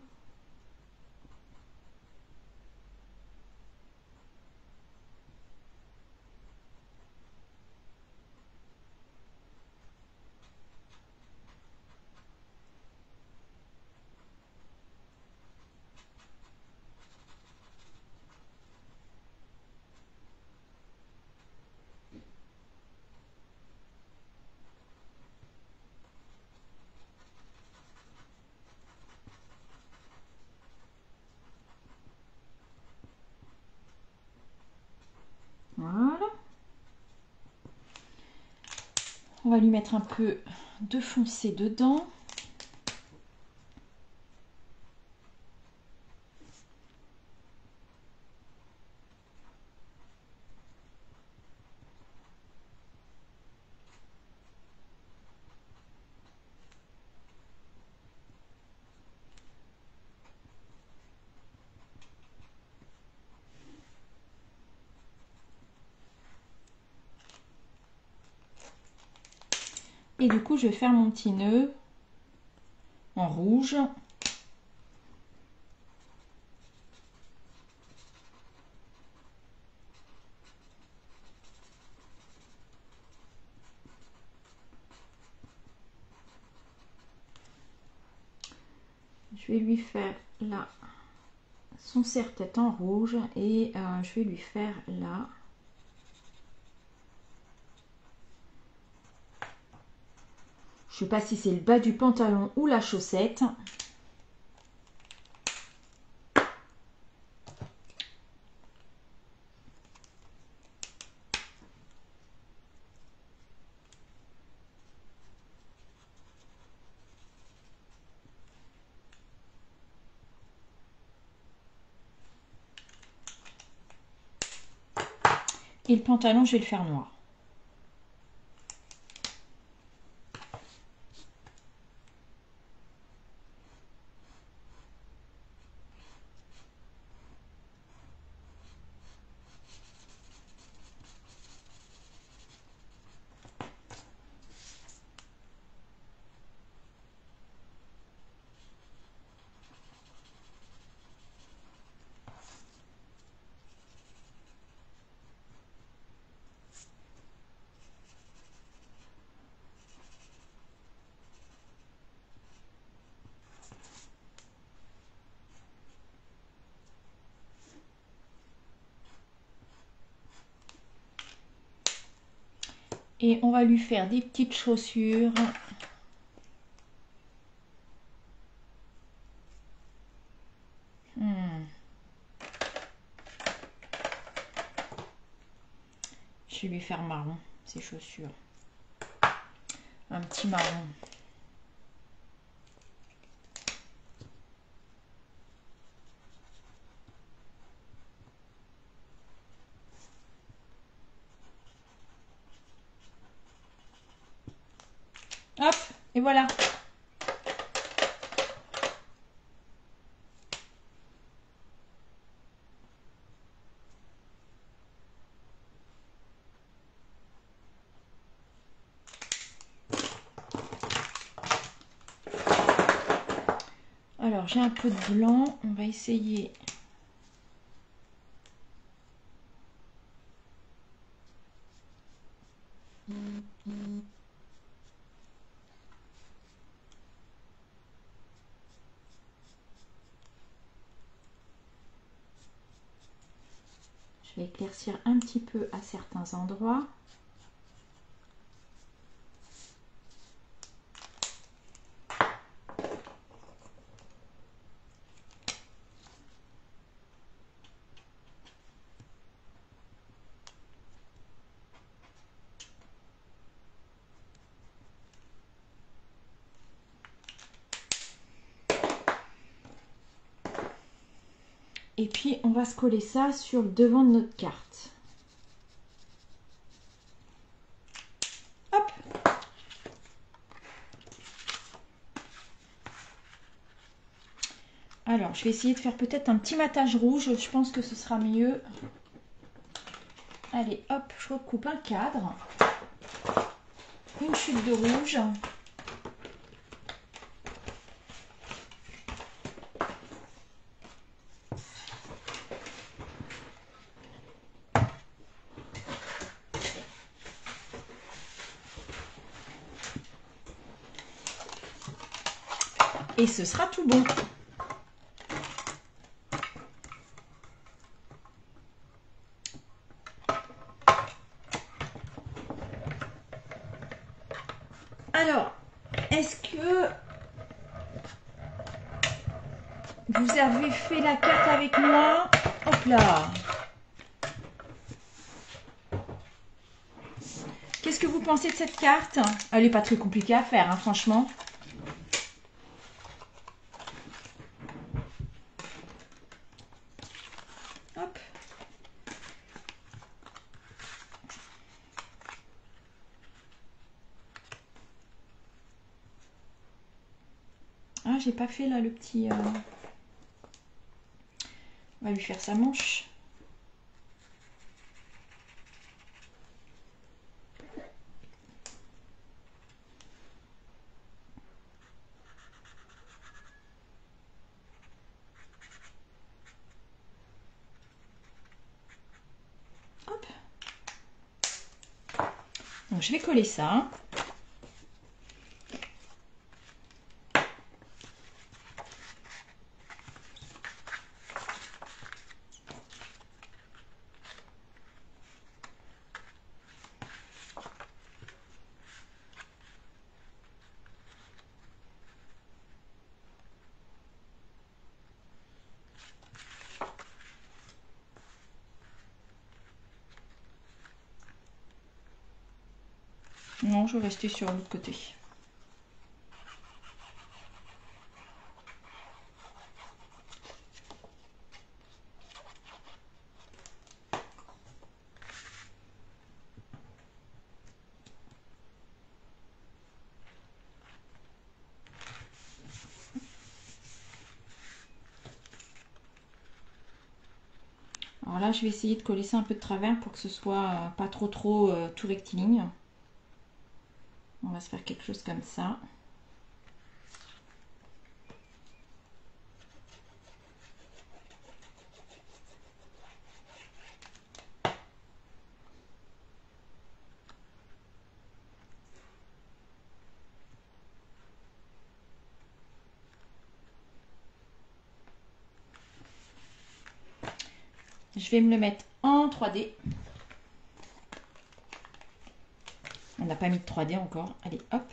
Voilà. On va lui mettre un peu de foncé dedans. Et du coup, je vais faire mon petit nœud en rouge. Je vais lui faire là son serre-tête en rouge et je vais lui faire là. Je sais pas si c'est le bas du pantalon ou la chaussette. Et le pantalon, je vais le faire noir. Et on va lui faire des petites chaussures. Je vais lui faire marron, ces chaussures. Un petit marron. Hop, et voilà. Alors, j'ai un peu de blanc. On va essayer Je vais éclaircir un petit peu à certains endroits. Et puis, on va se coller ça sur le devant de notre carte. Hop! Alors, je vais essayer de faire peut-être un petit matage rouge. Je pense que ce sera mieux. Allez, hop, je recoupe un cadre. Une chute de rouge. Et ce sera tout bon. Alors, est-ce que vous avez fait la carte avec moi? Hop là! Qu'est-ce que vous pensez de cette carte? Elle n'est pas très compliquée à faire, hein, franchement. Hop. Ah, j'ai pas fait là le petit... On va lui faire sa manche. Hop. Donc je vais coller ça. Non, je vais rester sur l'autre côté. Alors là, je vais essayer de coller ça un peu de travers pour que ce soit pas trop tout rectiligne. On va se faire quelque chose comme ça. Je vais me le mettre en 3D. On n'a pas mis de 3D encore. Allez, hop.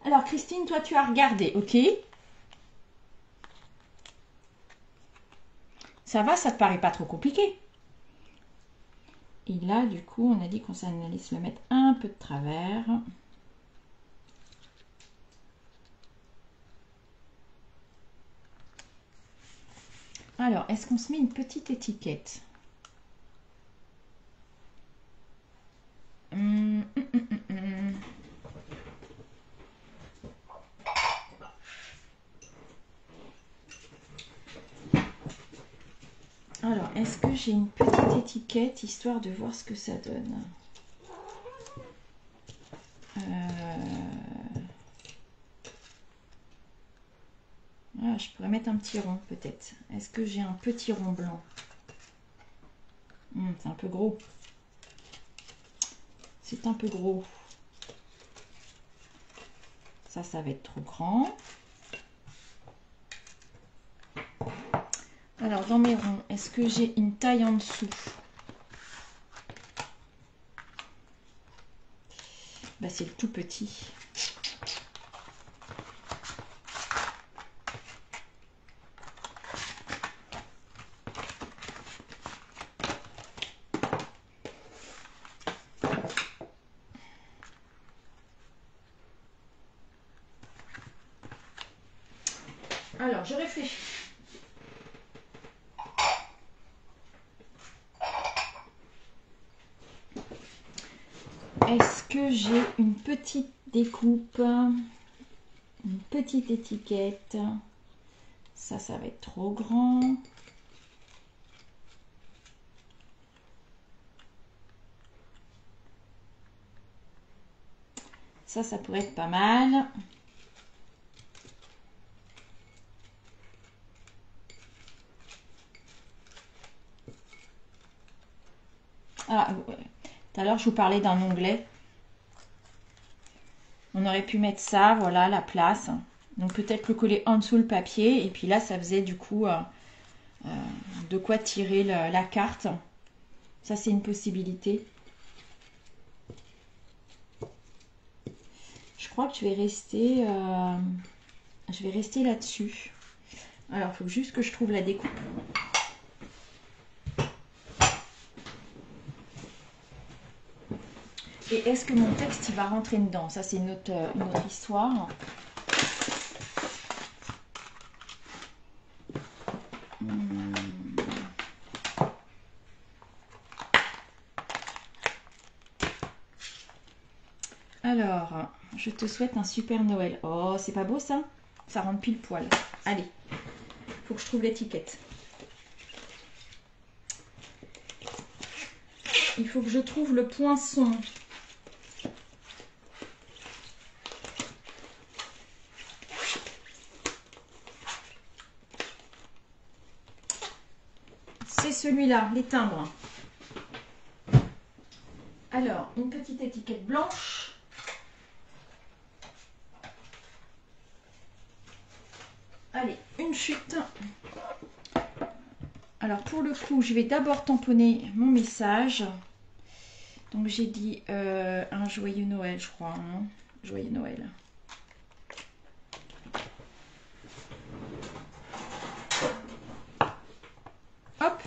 Alors Christine, toi tu as regardé, ok? Ça va, ça te paraît pas trop compliqué? Et là, du coup, on a dit qu'on allait se le mettre un peu de travers. Alors, est-ce qu'on se met une petite étiquette? Alors, est-ce que j'ai une petite étiquette histoire de voir ce que ça donne? Ah, je pourrais mettre un petit rond peut-être. Est-ce que j'ai un petit rond blanc? C'est un peu gros. C'est un peu gros. Ça va être trop grand. Alors, dans mes ronds, est-ce que j'ai une taille en dessous? Bah, c'est le tout petit. Alors, je réfléchis. Est-ce que j'ai une petite découpe, une petite étiquette? Ça va être trop grand. Ça pourrait être pas mal. Ah, tout à l'heure, je vous parlais d'un onglet. On aurait pu mettre ça, voilà, la place. Donc peut-être le coller en dessous le papier. Et puis là, ça faisait du coup de quoi tirer la carte. Ça, c'est une possibilité. Je crois que je vais rester là-dessus. Alors, il faut juste que je trouve la découpe. Et est-ce que mon texte, il va rentrer dedans? Ça, c'est une autre histoire. Alors, je te souhaite un super Noël. Oh, c'est pas beau ça? Ça rentre pile poil. Allez, faut que je trouve l'étiquette. Il faut que je trouve le poinçon. C'est celui-là, les timbres. Alors, une petite étiquette blanche. Allez, une chute. Alors, pour le coup, je vais d'abord tamponner mon message. Donc, j'ai dit un joyeux Noël, je crois. Hein. Joyeux Noël. Hop.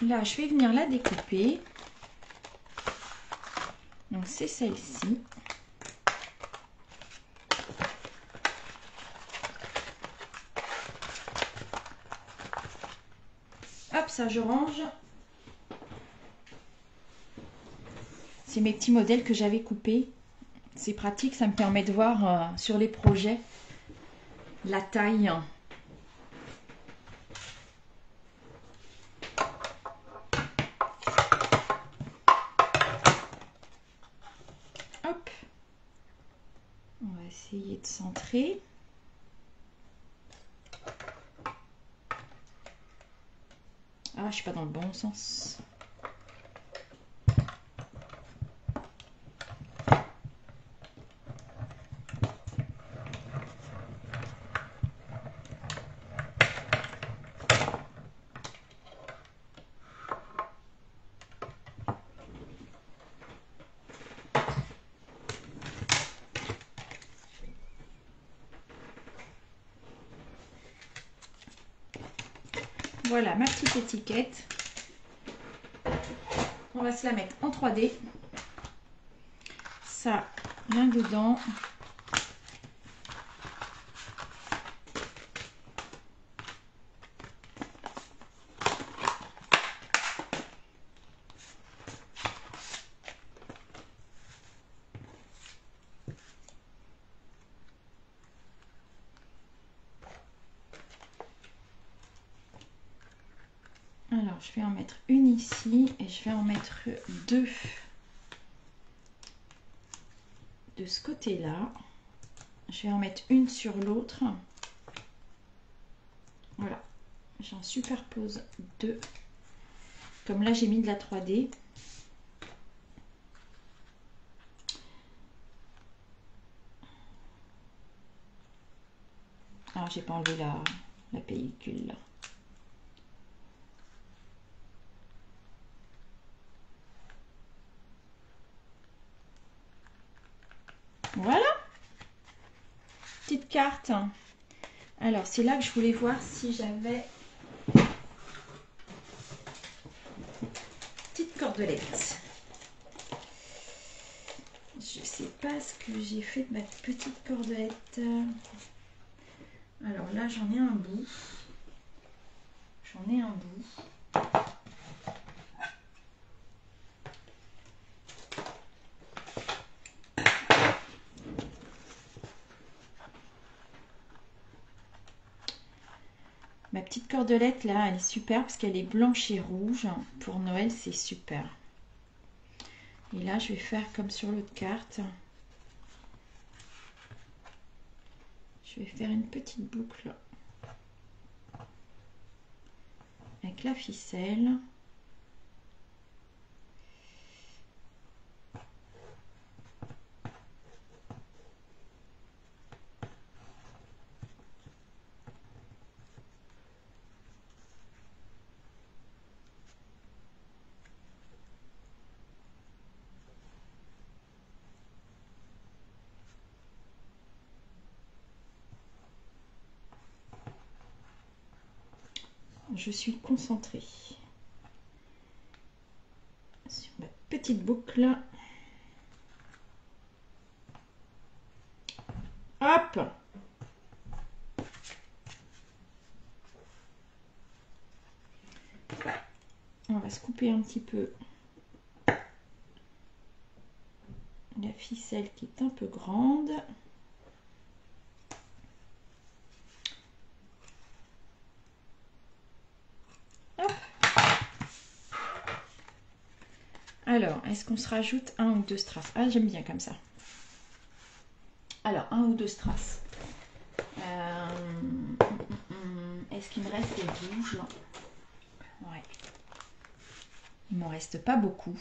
Là, je vais venir la découper. Donc, c'est celle-ci. Hop, ça, je range. C'est mes petits modèles que j'avais coupés. C'est pratique, ça me permet de voir sur les projets la taille. Hop. On va essayer de centrer. Ah, je suis pas dans le bon sens. Voilà ma petite étiquette. On va se la mettre en 3D. ça là-dedans. Alors, je vais en mettre une ici et je vais en mettre deux de ce côté-là. Je vais en mettre une sur l'autre. Voilà, j'en superpose deux. Comme là, j'ai mis de la 3D. Alors, j'ai pas enlevé la pellicule là. Voilà, petite carte. Alors, c'est là que je voulais voir si j'avais petite cordelette. Je sais pas ce que j'ai fait de ma petite cordelette. Alors là, j'en ai un bout. J'en ai un bout. Ma petite cordelette là, elle est super parce qu'elle est blanche et rouge. Pour Noël, c'est super. Et là, je vais faire comme sur l'autre carte. Je vais faire une petite boucle avec la ficelle. Je suis concentrée sur ma petite boucle. Hop! On va se couper un petit peu la ficelle qui est un peu grande. Hop. Alors, est-ce qu'on se rajoute un ou deux strass? Ah, j'aime bien comme ça. Alors, un ou deux strass. Est-ce qu'il me reste des rouges? Ouais. Il m'en reste pas beaucoup.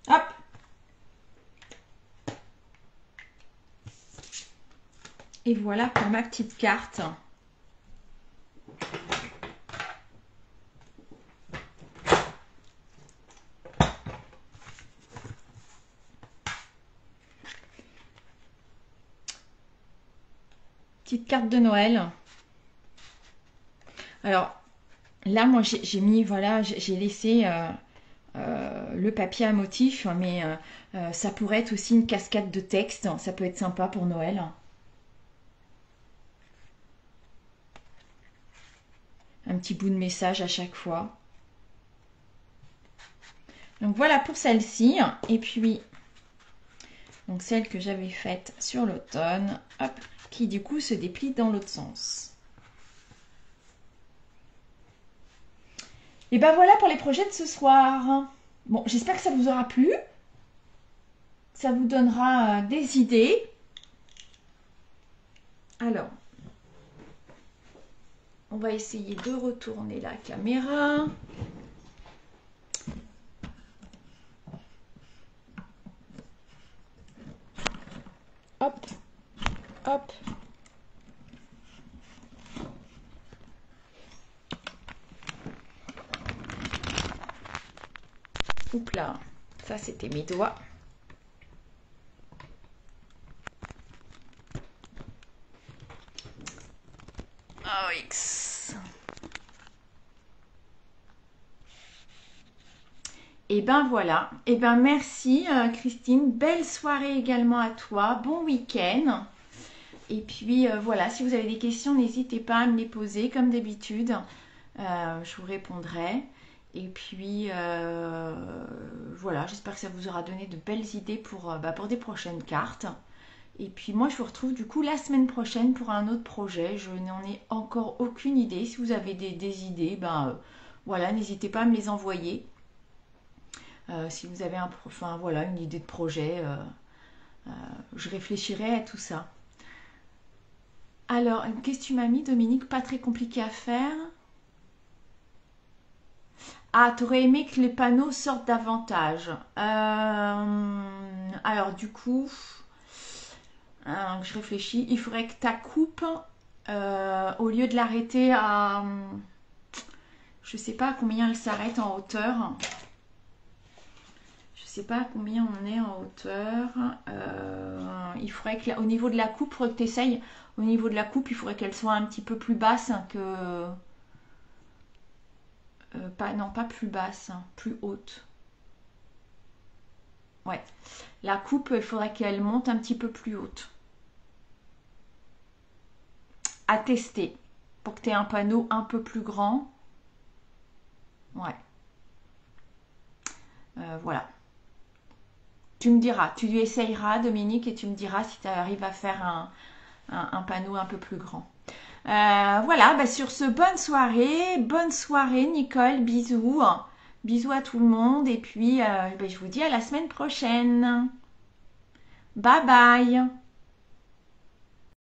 Hop! Et voilà pour ma petite carte. Petite carte de Noël. Alors, là, moi, j'ai mis, voilà, j'ai laissé le papier à motif, mais ça pourrait être aussi une cascade de texte. Ça peut être sympa pour Noël. Un petit bout de message à chaque fois. Donc voilà pour celle-ci. Et puis, donc celle que j'avais faite sur l'automne, hop, qui du coup se déplie dans l'autre sens. Et ben voilà pour les projets de ce soir. Bon, j'espère que ça vous aura plu. Ça vous donnera des idées. Alors, on va essayer de retourner la caméra. Oups là, ça c'était mes doigts. X. Et ben voilà. Et ben merci Christine. Belle soirée également à toi. Bon week-end. Et puis voilà, si vous avez des questions, n'hésitez pas à me les poser comme d'habitude. Je vous répondrai. Et puis voilà, j'espère que ça vous aura donné de belles idées pour des prochaines cartes. Et puis moi je vous retrouve du coup la semaine prochaine pour un autre projet. Je n'en ai encore aucune idée. Si vous avez des idées, voilà, n'hésitez pas à me les envoyer. Si vous avez une idée de projet, je réfléchirai à tout ça. Alors, qu'est-ce que tu m'as mis, Dominique? Pas très compliqué à faire. Ah, t'aurais aimé que les panneaux sortent davantage. Alors, du coup, je réfléchis. Il faudrait que ta coupe, au lieu de l'arrêter à... Je sais pas à combien elle s'arrête en hauteur. Je sais pas à combien on est en hauteur. Il faudrait que, au niveau de la coupe, il faudrait que tu essayes. Au niveau de la coupe, il faudrait qu'elle soit un petit peu plus basse que... pas plus basse, plus haute. Ouais. La coupe, il faudrait qu'elle monte un petit peu plus haute. À tester. Pour que tu aies un panneau un peu plus grand. Ouais. Voilà. Tu me diras. Tu lui essayeras, Dominique, et tu me diras si tu arrives à faire un panneau un peu plus grand. Voilà, sur ce, bonne soirée Nicole, bisous, bisous à tout le monde et puis je vous dis à la semaine prochaine. Bye bye.